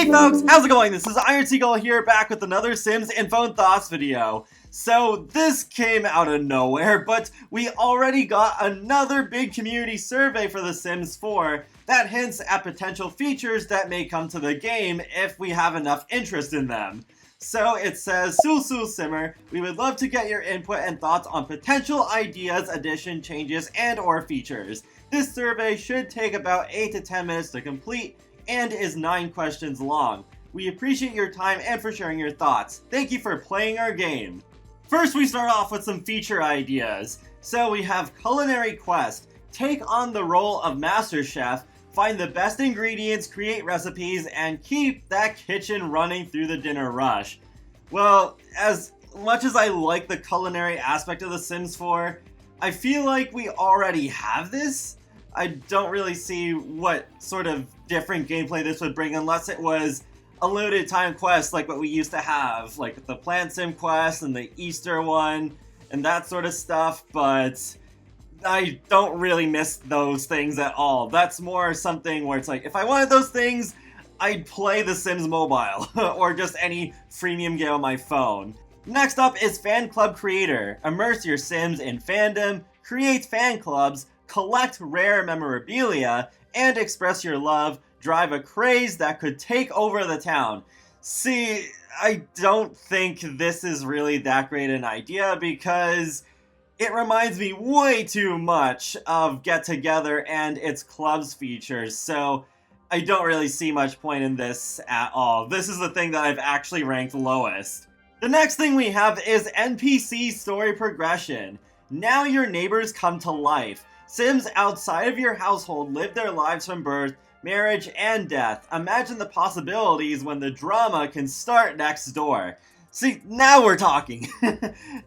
Hey folks, how's it going? This is Iron Seagull here, back with another Sims Info and Thoughts video. So this came out of nowhere, but we already got another big community survey for The Sims 4 that hints at potential features that may come to the game if we have enough interest in them. So it says, Sul Simmer, we would love to get your input and thoughts on potential ideas, addition, changes, and or features. This survey should take about 8 to 10 minutes to complete and is 9 questions long. We appreciate your time and for sharing your thoughts. Thank you for playing our game. First, we start off with some feature ideas. So we have Culinary Quest. Take on the role of Master Chef, find the best ingredients, create recipes, and keep that kitchen running through the dinner rush. Well, as much as I like the culinary aspect of The Sims 4, I feel like we already have this. I don't really see what sort of different gameplay this would bring unless it was a limited time quest like what we used to have, like the Plant Sim quest and the Easter one and that sort of stuff, but I don't really miss those things at all. That's more something where it's like, if I wanted those things, I'd play The Sims Mobile or just any freemium game on my phone. Next up is Fan Club Creator. Immerse your Sims in fandom, create fan clubs, collect rare memorabilia, and express your love, drive a craze that could take over the town. See, I don't think this is really that great an idea because it reminds me way too much of Get Together and its clubs features, so I don't really see much point in this at all. This is the thing that I've actually ranked lowest. The next thing we have is NPC Story Progression. Now your neighbors come to life. Sims outside of your household live their lives from birth, marriage, and death. Imagine the possibilities when the drama can start next door. See, now we're talking.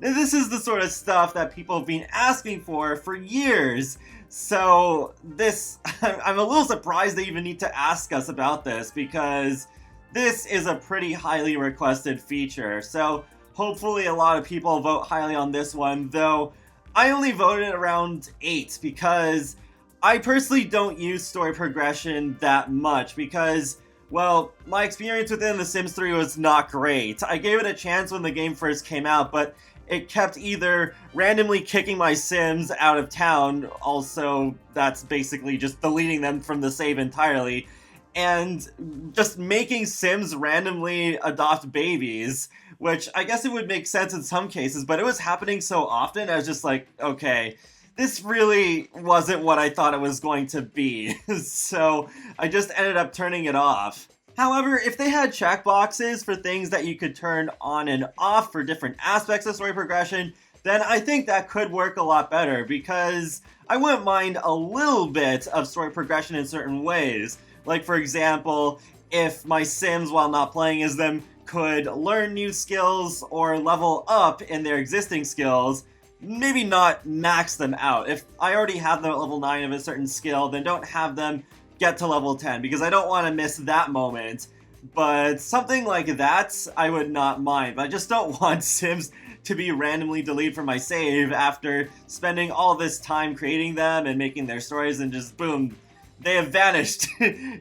This is the sort of stuff that people have been asking for years. So this, I'm a little surprised they even need to ask us about this because this is a pretty highly requested feature. So hopefully a lot of people vote highly on this one, though I only voted around 8 because I personally don't use story progression that much because, well, my experience within The Sims 3 was not great. I gave it a chance when the game first came out, but it kept either randomly kicking my Sims out of town, also that's basically just deleting them from the save entirely, and just making Sims randomly adopt babies, which I guess it would make sense in some cases, but it was happening so often, I was just like, okay, this really wasn't what I thought it was going to be, so I just ended up turning it off. However, if they had checkboxes for things that you could turn on and off for different aspects of story progression, then I think that could work a lot better, because I wouldn't mind a little bit of story progression in certain ways. Like, for example, if my Sims, while not playing as them, could learn new skills or level up in their existing skills, maybe not max them out. If I already have them at level 9 of a certain skill, then don't have them get to level 10, because I don't want to miss that moment. But something like that, I would not mind. But I just don't want Sims to be randomly deleted from my save after spending all this time creating them and making their stories, and just boom, they have vanished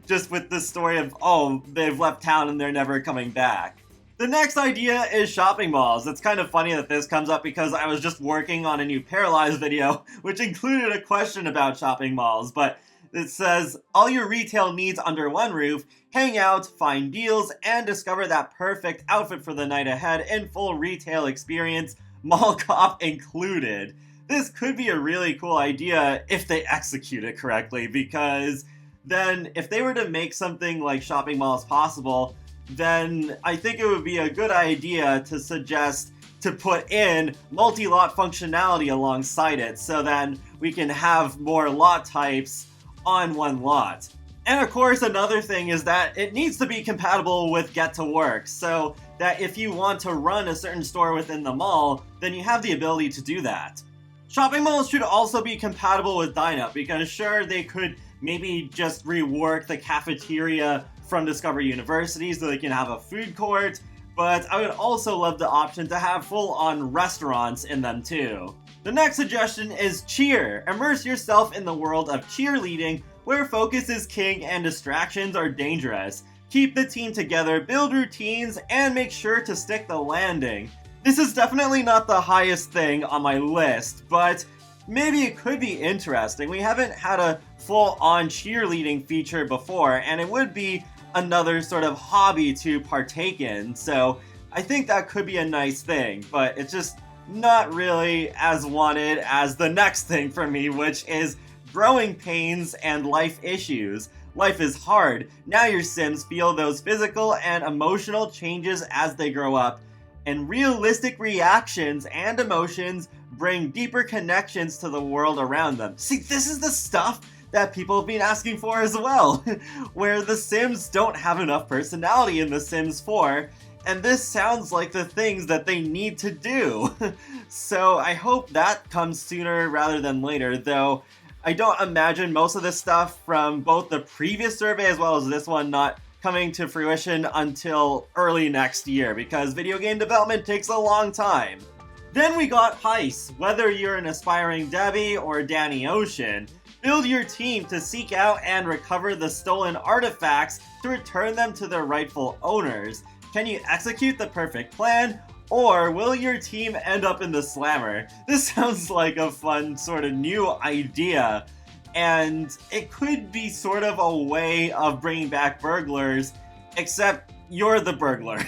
just with the story of, oh, they've left town and they're never coming back. The next idea is shopping malls. It's kind of funny that this comes up because I was just working on a new Paralyzed video, which included a question about shopping malls, but it says, all your retail needs under one roof, hang out, find deals, and discover that perfect outfit for the night ahead in full retail experience, mall cop included. This could be a really cool idea if they execute it correctly, because then if they were to make something like shopping malls possible, then I think it would be a good idea to suggest to put in multi-lot functionality alongside it, so then we can have more lot types on one lot. And of course, another thing is that it needs to be compatible with Get to Work, so that if you want to run a certain store within the mall, then you have the ability to do that. Shopping malls should also be compatible with Dine-Up, because sure, they could maybe just rework the cafeteria from Discovery University so they can have a food court, but I would also love the option to have full-on restaurants in them too. The next suggestion is cheer. Immerse yourself in the world of cheerleading, where focus is king and distractions are dangerous. Keep the team together, build routines, and make sure to stick the landing. This is definitely not the highest thing on my list, but maybe it could be interesting. We haven't had a full-on cheerleading feature before, and it would be another sort of hobby to partake in, so I think that could be a nice thing, but it's just not really as wanted as the next thing for me, which is growing pains and life issues. Life is hard. Now your Sims feel those physical and emotional changes as they grow up, and realistic reactions and emotions bring deeper connections to the world around them. See, this is the stuff that people have been asking for as well, where the Sims don't have enough personality in The Sims 4, and this sounds like the things that they need to do. So I hope that comes sooner rather than later, though I don't imagine most of this stuff from both the previous survey as well as this one not coming to fruition until early next year, because video game development takes a long time. Then we got Heist. Whether you're an aspiring Debbie or Danny Ocean, build your team to seek out and recover the stolen artifacts to return them to their rightful owners. Can you execute the perfect plan, or will your team end up in the slammer? This sounds like a fun sort of new idea, and it could be sort of a way of bringing back burglars, except you're the burglar,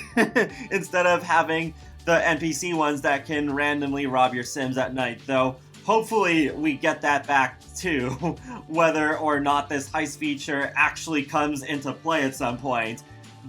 instead of having the NPC ones that can randomly rob your Sims at night, though hopefully we get that back too, whether or not this heist feature actually comes into play at some point.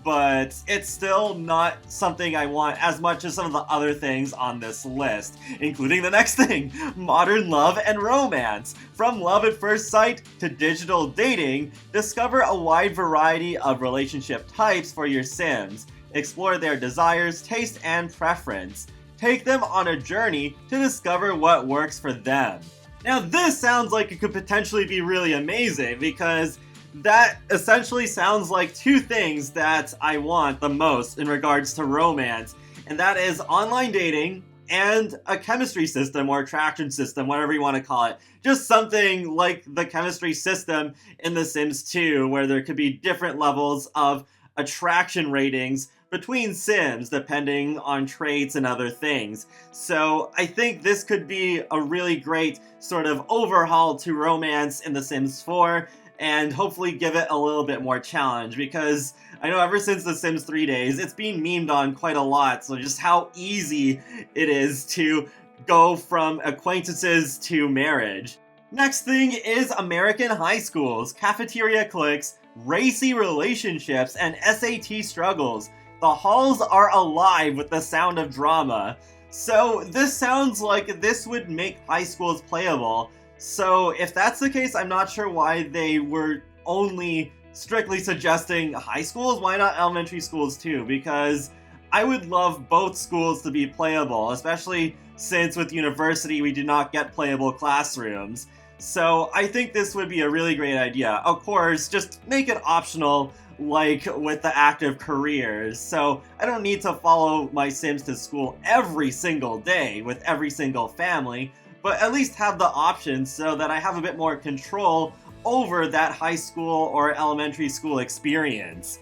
But it's still not something I want as much as some of the other things on this list, including the next thing, modern love and romance. From love at first sight to digital dating, discover a wide variety of relationship types for your Sims. Explore their desires, taste, and preference. Take them on a journey to discover what works for them. Now this sounds like it could potentially be really amazing, because that essentially sounds like two things that I want the most in regards to romance, and that is online dating and a chemistry system or attraction system, whatever you want to call it. Just something like the chemistry system in The Sims 2, where there could be different levels of attraction ratings between Sims depending on traits and other things. So I think this could be a really great sort of overhaul to romance in The Sims 4, and hopefully give it a little bit more challenge, because I know ever since The Sims 3 days, it's been memed on quite a lot, so just how easy it is to go from acquaintances to marriage. Next thing is American high schools, cafeteria cliques, racy relationships, and SAT struggles. The halls are alive with the sound of drama. So this sounds like this would make high schools playable. So if that's the case, I'm not sure why they were only strictly suggesting high schools. Why not elementary schools too? Because I would love both schools to be playable, especially since with university we do not get playable classrooms. So I think this would be a really great idea. Of course, just make it optional like with the active careers. So I don't need to follow my Sims to school every single day with every single family, but at least have the option so that I have a bit more control over that high school or elementary school experience.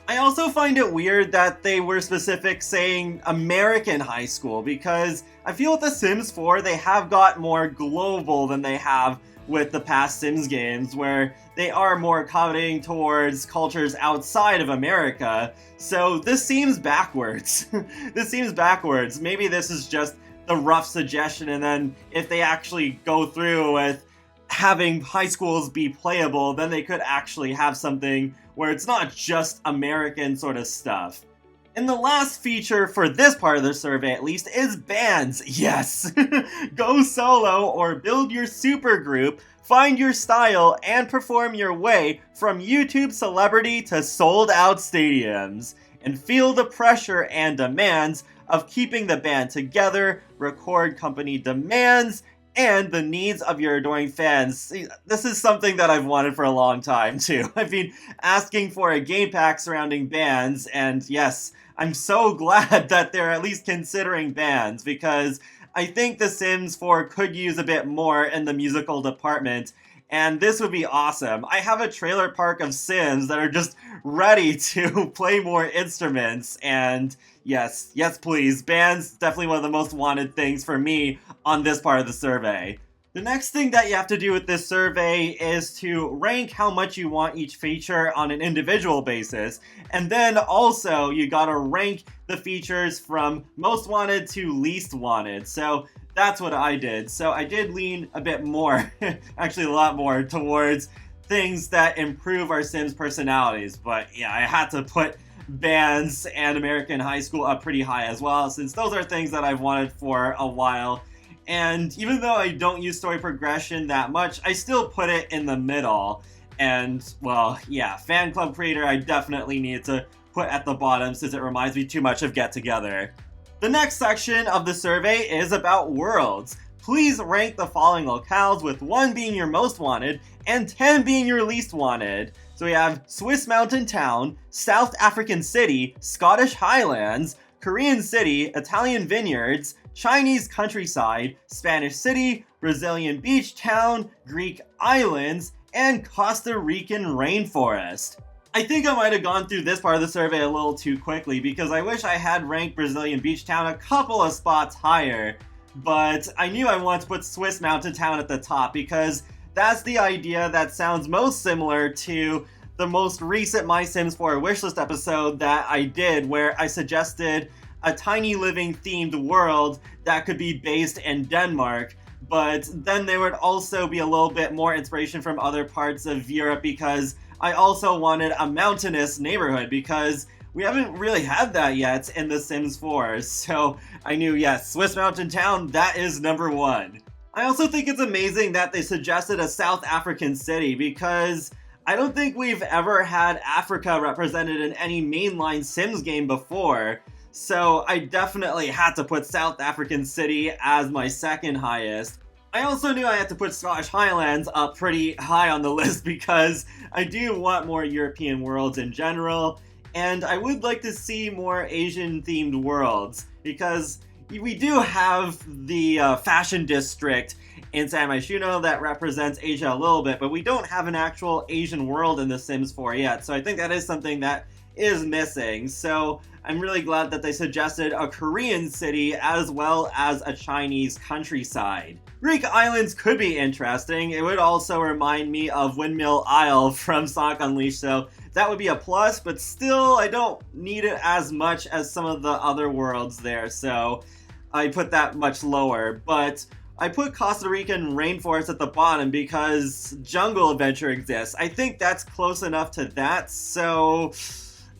I also find it weird that they were specific saying American high school, because I feel with The Sims 4 they have got more global than they have with the past Sims games, where they are more accommodating towards cultures outside of America. So this seems backwards. This seems backwards. Maybe this is just the rough suggestion, and then if they actually go through with having high schools be playable, then they could actually have something where it's not just American sort of stuff. And the last feature for this part of the survey, at least, is bands. Yes! Go solo or build your supergroup, find your style, and perform your way from YouTube celebrity to sold-out stadiums. And feel the pressure and demands of keeping the band together, record company demands, and the needs of your adoring fans. See, this is something that I've wanted for a long time, too. I've been asking for a game pack surrounding bands, and yes, I'm so glad that they're at least considering bands, because I think The Sims 4 could use a bit more in the musical department, and this would be awesome. I have a trailer park of Sims that are just ready to play more instruments, and yes, please. Bands, definitely one of the most wanted things for me on this part of the survey. The next thing that you have to do with this survey is to rank how much you want each feature on an individual basis, and then also you gotta rank the features from most wanted to least wanted. So that's what I did. So I did lean a bit more, actually a lot more, towards things that improve our Sims personalities. But yeah, I had to put bands and American High School up pretty high as well, since those are things that I've wanted for a while. And even though I don't use story progression that much, I still put it in the middle. And, well, yeah, fan club creator I definitely need to put at the bottom since it reminds me too much of Get Together. The next section of the survey is about worlds. Please rank the following locales, with 1 being your most wanted and 10 being your least wanted. So we have Swiss Mountain Town, South African City, Scottish Highlands, Korean City, Italian Vineyards, Chinese Countryside, Spanish City, Brazilian Beach Town, Greek Islands, and Costa Rican Rainforest. I think I might have gone through this part of the survey a little too quickly because I wish I had ranked Brazilian Beach Town a couple of spots higher, but I knew I wanted to put Swiss Mountain Town at the top because that's the idea that sounds most similar to the most recent My Sims 4 wishlist episode that I did, where I suggested a tiny living themed world that could be based in Denmark, but then there would also be a little bit more inspiration from other parts of Europe because I also wanted a mountainous neighborhood because we haven't really had that yet in The Sims 4, so I knew, yes, Swiss Mountain Town, that is number 1. I also think it's amazing that they suggested a South African city because I don't think we've ever had Africa represented in any mainline Sims game before. So I definitely had to put South African City as my second highest. I also knew I had to put Scottish Highlands up pretty high on the list because I do want more European worlds in general, and I would like to see more Asian themed worlds because we do have the fashion district in San Myshuno that represents Asia a little bit, but we don't have an actual Asian world in The Sims 4 yet, so I think that is something that is missing. So I'm really glad that they suggested a Korean city as well as a Chinese countryside. Greek Islands could be interesting. It would also remind me of Windmill Isle from Sonic Unleashed, so that would be a plus, but still I don't need it as much as some of the other worlds there, so I put that much lower. But I put Costa Rican Rainforest at the bottom because Jungle Adventure exists. I think that's close enough to that, so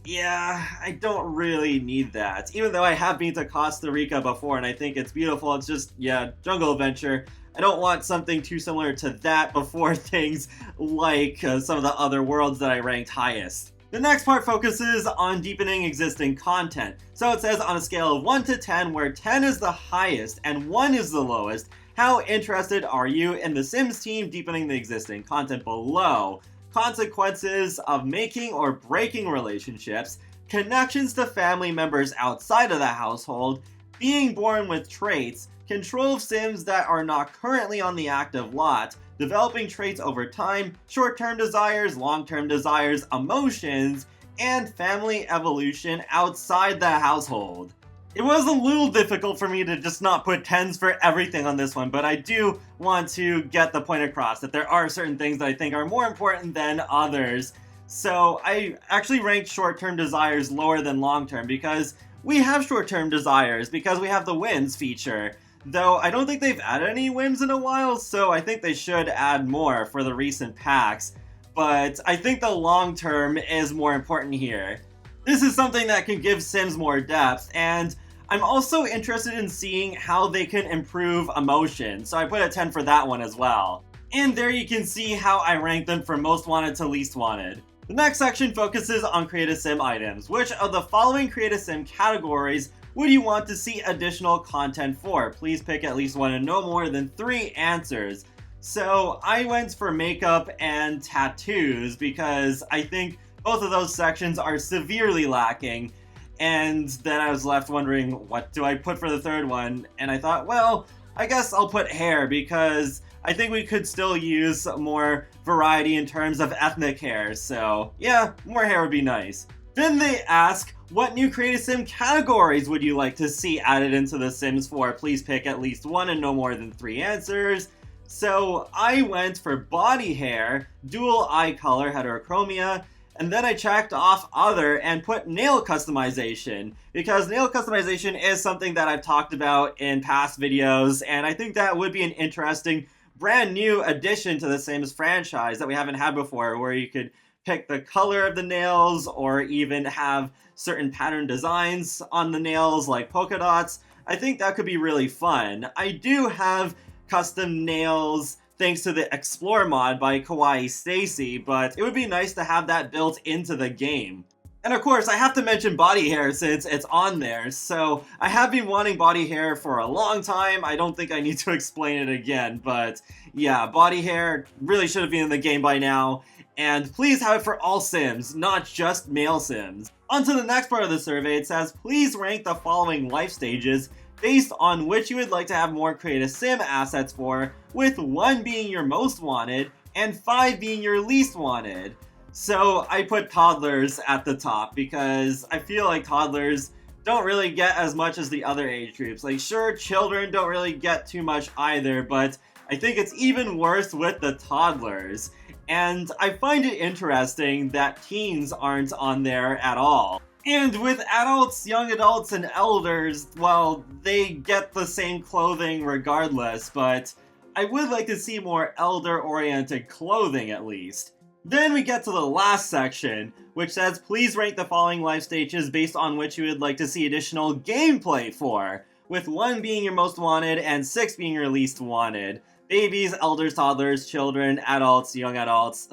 yeah, I don't really need that. Even though I have been to Costa Rica before and I think it's beautiful, it's just, yeah, Jungle Adventure. I don't want something too similar to that before things like some of the other worlds that I ranked highest. The next part focuses on deepening existing content. So it says on a scale of 1 to 10, where 10 is the highest and 1 is the lowest, how interested are you in the Sims team deepening the existing content below? Consequences of making or breaking relationships, connections to family members outside of the household, being born with traits, control of Sims that are not currently on the active lot, developing traits over time, short-term desires, long-term desires, emotions, and family evolution outside the household. It was a little difficult for me to just not put 10s for everything on this one, but I do want to get the point across that there are certain things that I think are more important than others. So I actually ranked short-term desires lower than long-term because we have short-term desires because we have the whims feature. Though I don't think they've added any whims in a while, so I think they should add more for the recent packs. But I think the long-term is more important here. This is something that can give Sims more depth, and I'm also interested in seeing how they can improve emotion, so I put a 10 for that one as well. And there you can see how I rank them from most wanted to least wanted. The next section focuses on Create Sim items. Which of the following Create Sim categories would you want to see additional content for? Please pick at least one and no more than 3 answers. So I went for makeup and tattoos because I think both of those sections are severely lacking. And then I was left wondering, what do I put for the third one? And I thought, well, I guess I'll put hair because I think we could still use more variety in terms of ethnic hair, so yeah, more hair would be nice. Then they ask, what new Create a Sim categories would you like to see added into The Sims 4? Please pick at least one and no more than 3 answers. So I went for body hair, dual eye color, heterochromia, and then I checked off other and put nail customization, because nail customization is something that I've talked about in past videos, and I think that would be an interesting brand new addition to the Sims franchise that we haven't had before, where you could pick the color of the nails or even have certain pattern designs on the nails like polka dots. I think that could be really fun. I do have custom nails thanks to the Explore mod by Kawaii Stacy, but it would be nice to have that built into the game. And of course, I have to mention body hair since it's on there. So I have been wanting body hair for a long time. I don't think I need to explain it again, but yeah, body hair really should have been in the game by now. And please have it for all Sims, not just male Sims. On to the next part of the survey. It says, please rank the following life stages based on which you would like to have more Create a Sim assets for, with 1 being your most wanted and 5 being your least wanted. So I put toddlers at the top because I feel like toddlers don't really get as much as the other age groups. Like, sure, children don't really get too much either, but I think it's even worse with the toddlers. And I find it interesting that teens aren't on there at all. And with adults, young adults, and elders, well, they get the same clothing regardless, but I would like to see more elder-oriented clothing at least. Then we get to the last section, which says, please rank the following life stages based on which you would like to see additional gameplay for, with 1 being your most wanted and 6 being your least wanted. Babies, elders, toddlers, children, adults, young adults.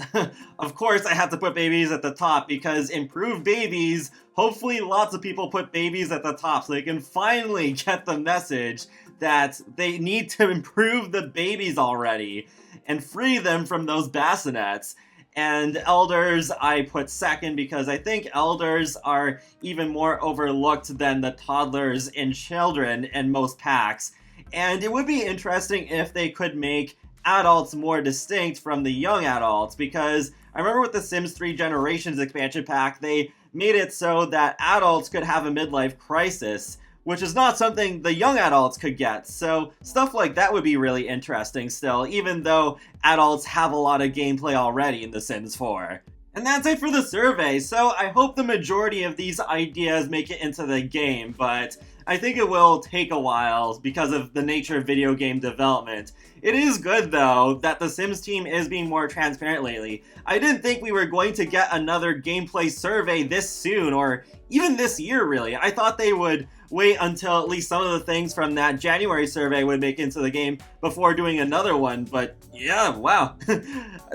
Of course, I have to put babies at the top because improved babies, hopefully lots of people put babies at the top so they can finally get the message that they need to improve the babies already and free them from those bassinets. And elders, I put second because I think elders are even more overlooked than the toddlers and children in most packs. And it would be interesting if they could make adults more distinct from the young adults, because I remember with the Sims 3 Generations expansion pack, they made it so that adults could have a midlife crisis, which is not something the young adults could get. So stuff like that would be really interesting still, even though adults have a lot of gameplay already in The Sims 4. And that's it for the survey, so I hope the majority of these ideas make it into the game, but I think it will take a while because of the nature of video game development. It is good, though, that the Sims team is being more transparent lately. I didn't think we were going to get another gameplay survey this soon, or even this year, really. I thought they would wait until at least some of the things from that January survey would make into the game before doing another one, but yeah, wow.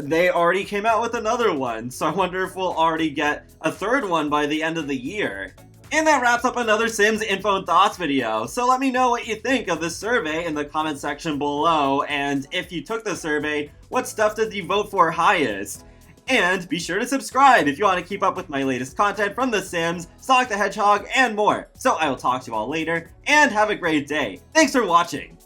They already came out with another one, so I wonder if we'll already get a third one by the end of the year. And that wraps up another Sims Info and Thoughts video, so let me know what you think of this survey in the comment section below, and if you took the survey, what stuff did you vote for highest? And be sure to subscribe if you want to keep up with my latest content from The Sims, Sonic the Hedgehog, and more. So I will talk to you all later, and have a great day. Thanks for watching!